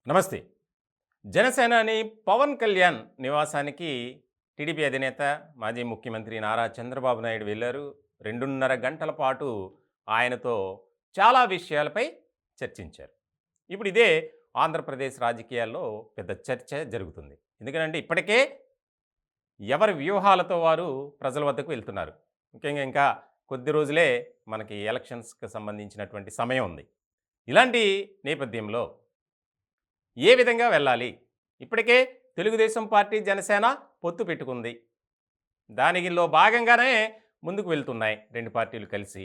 నమస్తే. జనసేనాని పవన్ కళ్యాణ్ నివాసానికి టీడీపీ అధినేత, మాజీ ముఖ్యమంత్రి నారా చంద్రబాబు నాయుడు వెళ్లారు. 2:30 గంటల పాటు ఆయనతో చాలా విషయాలపై చర్చించారు. ఇప్పుడు ఇదే ఆంధ్రప్రదేశ్ రాజకీయాల్లో పెద్ద చర్చ జరుగుతుంది. ఎందుకంటే ఇప్పటికే ఎవరి వ్యూహాలతో వారు ప్రజల వద్దకు వెళ్తున్నారు. ముఖ్యంగా ఇంకా కొద్ది రోజులే మనకి ఎలక్షన్స్‌కి సంబంధించినటువంటి సమయం ఉంది. ఇలాంటి నేపథ్యంలో ఏ విధంగా వెళ్ళాలి? ఇప్పటికే తెలుగుదేశం పార్టీ, జనసేన పొత్తు పెట్టుకుంది. దానిలో భాగంగానే ముందుకు వెళ్తున్నాయి 2 పార్టీలు కలిసి.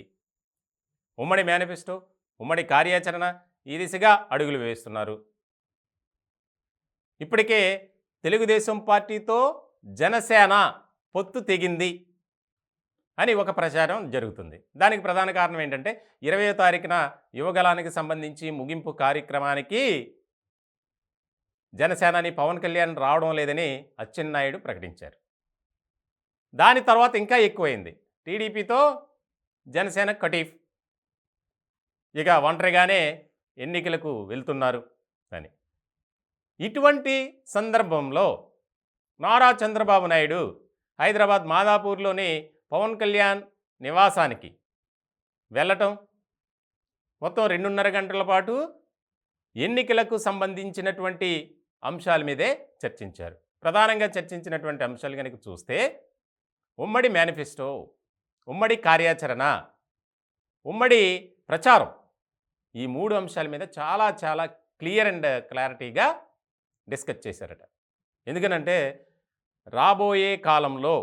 ఉమ్మడి మేనిఫెస్టో, ఉమ్మడి కార్యాచరణ ఈ దిశగా అడుగులు వేస్తున్నారు. ఇప్పటికే తెలుగుదేశం పార్టీతో జనసేన పొత్తు తెగింది అని ఒక ప్రచారం జరుగుతుంది. దానికి ప్రధాన కారణం ఏంటంటే 20వ తారీఖున యువగళానికి సంబంధించి ముగింపు కార్యక్రమానికి జనసేనాని పవన్ కళ్యాణ్ రావడం లేదని అచ్చెన్నాయుడు ప్రకటించారు. దాని తర్వాత ఇంకా ఎక్కువైంది. టీడీపీతో జనసేన కటీఫ్. ఇక ఒంటరిగానే ఎన్నికలకు వెళ్తున్నారు అని. ఇటువంటి సందర్భంలో నారా చంద్రబాబు నాయుడు హైదరాబాద్ మాదాపూర్లోని పవన్ కళ్యాణ్ నివాసానికి వెళ్ళటం, మొత్తం 2:30 గంటల పాటు ఎన్నికలకు సంబంధించినటువంటి అంశాల మీదే చర్చించారు. ప్రధానంగా చర్చించినటువంటి అంశాలు కనుక చూస్తే ఉమ్మడి మేనిఫెస్టో, ఉమ్మడి కార్యాచరణ, ఉమ్మడి ప్రచారం, ఈ 3 అంశాల మీద చాలా చాలా క్లియర్ అండ్ క్లారిటీగా డిస్కస్ చేశారట. ఎందుకనంటే రాబోయే కాలంలో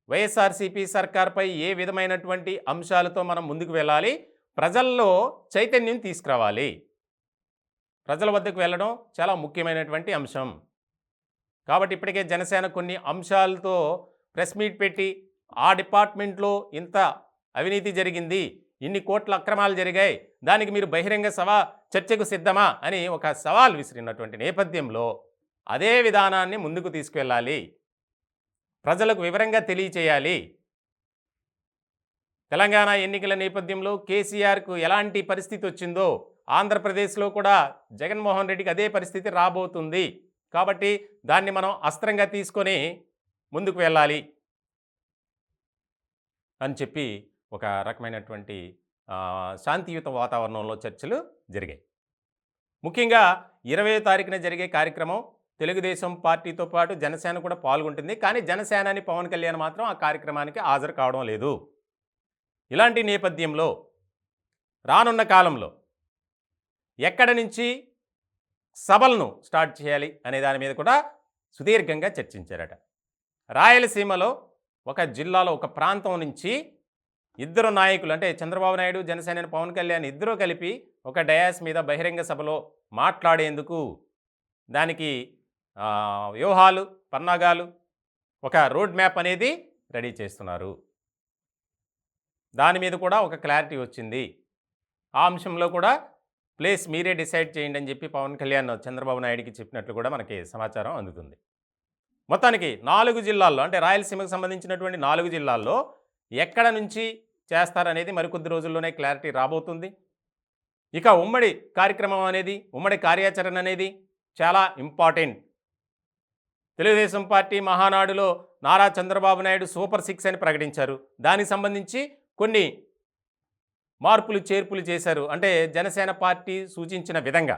వైఎస్ఆర్సీపీ సర్కార్పై ఏ విధమైనటువంటి అంశాలతో మనం ముందుకు వెళ్ళాలి, ప్రజల్లో చైతన్యం తీసుకురావాలి. ప్రజల వద్దకు వెళ్ళడం చాలా ముఖ్యమైనటువంటి అంశం. కాబట్టి ఇప్పటికే జనసేన కొన్ని అంశాలతో ప్రెస్ మీట్ పెట్టి ఆ డిపార్ట్మెంట్లో ఇంత అవినీతి జరిగింది, ఇన్ని కోట్ల అక్రమాలు జరిగాయి, దానికి మీరు బహిరంగ చర్చకు సిద్ధమా అని ఒక సవాల్ విసిరినటువంటి నేపథ్యంలో అదే విధానాన్ని ముందుకు తీసుకువెళ్ళాలి, ప్రజలకు వివరంగా తెలియచేయాలి. తెలంగాణ ఎన్నికల నేపథ్యంలో కేసీఆర్కు ఎలాంటి పరిస్థితి వచ్చిందో ఆంధ్రప్రదేశ్లో కూడా జగన్మోహన్ రెడ్డికి అదే పరిస్థితి రాబోతుంది. కాబట్టి దాన్ని మనం అస్త్రంగా తీసుకొని ముందుకు వెళ్ళాలి అని చెప్పి ఒక రకమైనటువంటి శాంతియుత వాతావరణంలో చర్చలు జరిగాయి. ముఖ్యంగా 20వ తారీఖున జరిగే కార్యక్రమం తెలుగుదేశం పార్టీతో పాటు జనసేన కూడా పాల్గొంటుంది. కానీ జనసేనాని పవన్ కళ్యాణ్ మాత్రం ఆ కార్యక్రమానికి హాజరు కావడం లేదు. ఇలాంటి నేపథ్యంలో రానున్న కాలంలో ఎక్కడి నుంచి సభలను స్టార్ట్ చేయాలి అనే దాని మీద కూడా సుదీర్ఘంగా చర్చించారట. రాయలసీమలో ఒక జిల్లాలో ఒక ప్రాంతం నుంచి ఇద్దరు నాయకులు, అంటే చంద్రబాబు నాయుడు, జనసేన పవన్ కళ్యాణ్ ఇద్దరూ కలిపి ఒక డయాస్ మీద బహిరంగ సభలో మాట్లాడేందుకు దానికి వ్యూహాలు, పన్నాగాలు, ఒక రోడ్ మ్యాప్ అనేది రెడీ చేస్తున్నారు. దాని మీద కూడా ఒక క్లారిటీ వచ్చింది. ఆ అంశంలో కూడా ప్లేస్ మీరే డిసైడ్ చేయండి అని చెప్పి పవన్ కళ్యాణ్ చంద్రబాబు నాయుడికి చెప్పినట్లు కూడా మనకి సమాచారం అందుతుంది. మొత్తానికి 4 జిల్లాల్లో, అంటే రాయలసీమకు సంబంధించినటువంటి 4 జిల్లాల్లో ఎక్కడ నుంచి చేస్తారనేది మరికొద్ది రోజుల్లోనే క్లారిటీ రాబోతుంది. ఇక ఉమ్మడి కార్యక్రమం అనేది, ఉమ్మడి కార్యాచరణ అనేది చాలా ఇంపార్టెంట్. తెలుగుదేశం పార్టీ మహానాడులో నారా చంద్రబాబు నాయుడు సూపర్ 6 అని ప్రకటించారు. దానికి సంబంధించి కొన్ని మార్పులు చేర్పులు చేశారు, అంటే జనసేన పార్టీ సూచించిన విధంగా.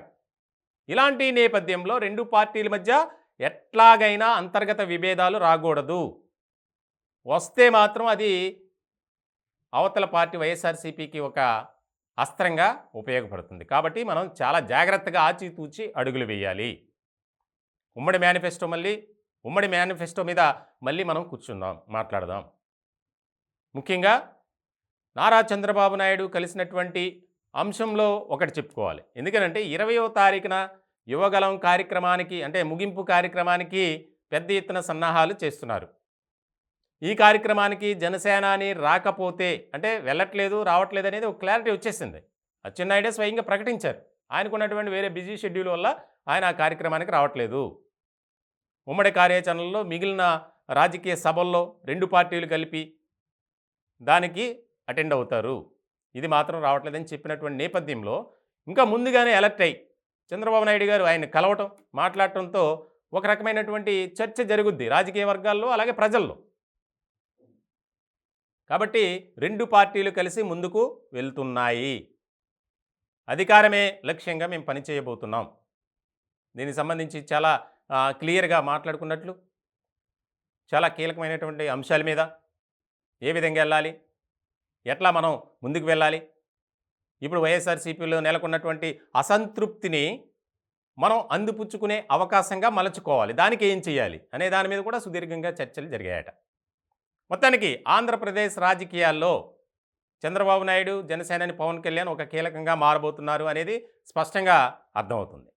ఇలాంటి నేపథ్యంలో 2 పార్టీల మధ్య ఎట్లాగైనా అంతర్గత విభేదాలు రాకూడదు. వస్తే మాత్రం అది అవతల పార్టీ వైఎస్ఆర్సీపీకి ఒక అస్త్రంగా ఉపయోగపడుతుంది. కాబట్టి మనం చాలా జాగ్రత్తగా ఆచితూచి అడుగులు వేయాలి. ఉమ్మడి మేనిఫెస్టో మీద మళ్ళీ మనం కూర్చుందాం, మాట్లాడదాం. ముఖ్యంగా నారా చంద్రబాబు నాయుడు కలిసినటువంటి అంశంలో ఒకటి చెప్పుకోవాలి. ఎందుకంటే 20వ తారీఖున యువగలం కార్యక్రమానికి, అంటే ముగింపు కార్యక్రమానికి పెద్ద ఎత్తున సన్నాహాలు చేస్తున్నారు. ఈ కార్యక్రమానికి జనసేనాని రాకపోతే, అంటే వెళ్ళట్లేదు, రావట్లేదు అనేది ఒక క్లారిటీ వచ్చేసింది. అచ్చెన్నాయుడే స్వయంగా ప్రకటించారు. ఆయనకున్నటువంటి వేరే బిజీ షెడ్యూల్ వల్ల ఆయన ఆ కార్యక్రమానికి రావట్లేదు. ఉమ్మడి కార్యాచరణలో మిగిలిన రాజకీయ సభల్లో 2 పార్టీలు కలిపి దానికి అటెండ్ అవుతారు, ఇది మాత్రం రావట్లేదని చెప్పినటువంటి నేపథ్యంలో ఇంకా ముందుగానే అలర్ట్ అయ్యి చంద్రబాబు నాయుడు గారు ఆయన కలవటం, మాట్లాడటంతో ఒక రకమైనటువంటి చర్చ జరుగుద్ది రాజకీయ వర్గాల్లో, అలాగే ప్రజల్లో. కాబట్టి 2 పార్టీలు కలిసి ముందుకు వెళ్తున్నాయి. అధికారమే లక్ష్యంగా మేము పని చేయబోతున్నాం. దీనికి సంబంధించి చాలా క్లియర్‌గా మాట్లాడుకున్నట్లు, చాలా కీలకమైనటువంటి అంశాల మీద ఏ విధంగా వెళ్ళాలి, ఎట్లా మనం ముందుకు వెళ్ళాలి, ఇప్పుడు వైఎస్ఆర్‌సీపీలో నెలకొన్నటువంటి అసంతృప్తిని మనం అందిపుచ్చుకునే అవకాశంగా మలచుకోవాలి. దానికి ఏం చేయాలి అనే దాని మీద కూడా సుదీర్ఘంగా చర్చలు జరిగాయట. మొత్తానికి ఆంధ్రప్రదేశ్ రాజకీయాల్లో చంద్రబాబు నాయుడు, జనసేనాని పవన్ కళ్యాణ్ ఒక కీలకంగా మారబోతున్నారు అనేది స్పష్టంగా అర్థమవుతుంది.